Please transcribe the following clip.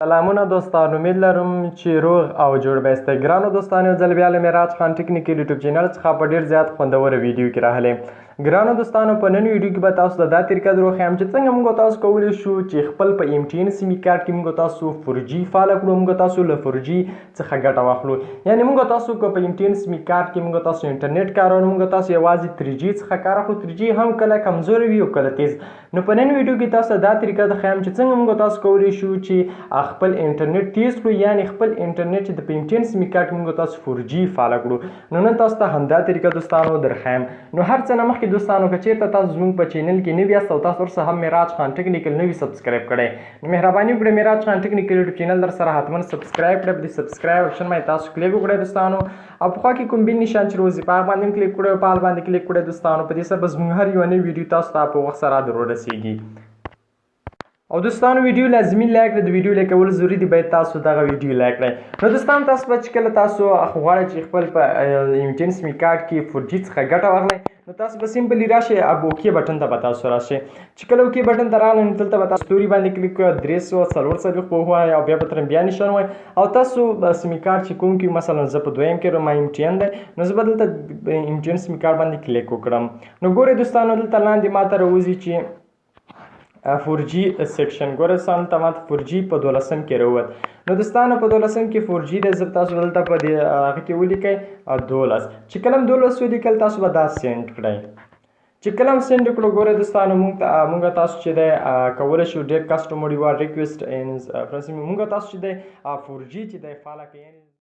سلامونه دوستان، امید لرم چې روغ او جوړ به یاستئ. ګرانو دوستانو، یو ځل بیا له معراج خان ټیکنیکل یوټیوب چینل څخه په ډېر زیات خوندوره ویډیو کې راغلی. ګرانو دوستانو، په نن ویډیو کې به تاسو ته دا طریقه در وښیم چې څنګه موږ تاسو کولی شو چې خپل په MTN سیمې کارت کې موږ تاسو 4G فعاله کړو، موږ تاسو له 4G څخه ګټه واخلو. یعنې موږ تاسو که په MTN سیمې کارت کې موږ تاسو انټرنیټ کارو، موږ تاسو یوازې 3G څخه کار اخلو. 3G هم کله کمزوری وي او کله تیز. نو په نن ویډیو کې تاسو دا طریقه درښیم چې څنګه موږ تاسو کولی شو چې خپل انټرنیټ تیز کړو، یعنې خپل انټرنیټ چې د MTN سیمې کارت کې موږ تاسو 4G فعاله کړو. نو نن تاسو ته همدا طریقه دوستانو درښیم. نو هر څه نه مخکې دوستانو، که چېرته تاسو زموږ په چینل کې نوي یاست او تاسو ورسره هم معراج خان ټیکنیکل نوي سبسکرایب کړی، نو مهرباني وکړئ معراج خان ټیکنیکل یوټیوب چینل در سره حتما سبسکرایب کړئ. په دې سبسکرایب اپشن باندې تاسو کلیک وکړئ دوستانو، او په خوا کې کوم بیل نشان چې روزي په هغه باندې کلیک کړئ او په حال باندې کلیک کړئ دوستانو. په دې سره به زموږ هر یو نوی ویډیو تاسو ته په وخت سره در ورسیږي. او دوستانو ویډیو لازمي لایک کړئ. د ویډیو لایک کول ضروري دي، باید تاسو دغه ویډیو لایک کړئ. نو دوستانو، تاسو به چې کله تاسو غواړئ چې خپل په MTN سیمې کارت کې 4G څخه ګټه واخلئ، نو تاسو به سمپلی راشئ اب اوکې بټن ته به تاسو راشئ. چې کله اوکې بټن ته راغلئ، نو دلته به تاسو ستوري باندې کلیک کړئ، 340 په ووایئ او بیا به ترې بیا نشان ووایئ، او تاسو سیمې کارت چې کوم کې مثلا زه په دویم کې ما MTN دی، نو زه به دلته MTN سیمې کارت باندې کلیک وکړم. نو ګورئ دوستانو، دلته لاندې ماته راوځي چې 4G سیکشن. ګوره دوستانو، ته ماته 4G په 12 کې راووت. نو دوستانو په 12 کې 4G دی، زه تاسو دلته په دې هغه کې ولیکئ 12. چې کله 12 ولیکل، تاسو به دا سینډ کړئ. چې کله هم سینډ کړو، ګوره دوستانو، موږ تاسو چې دی کولی شو ډېر کسټمر ریکویسټ موږ تاسو چې دی 4G چې دی فعاله کړئ.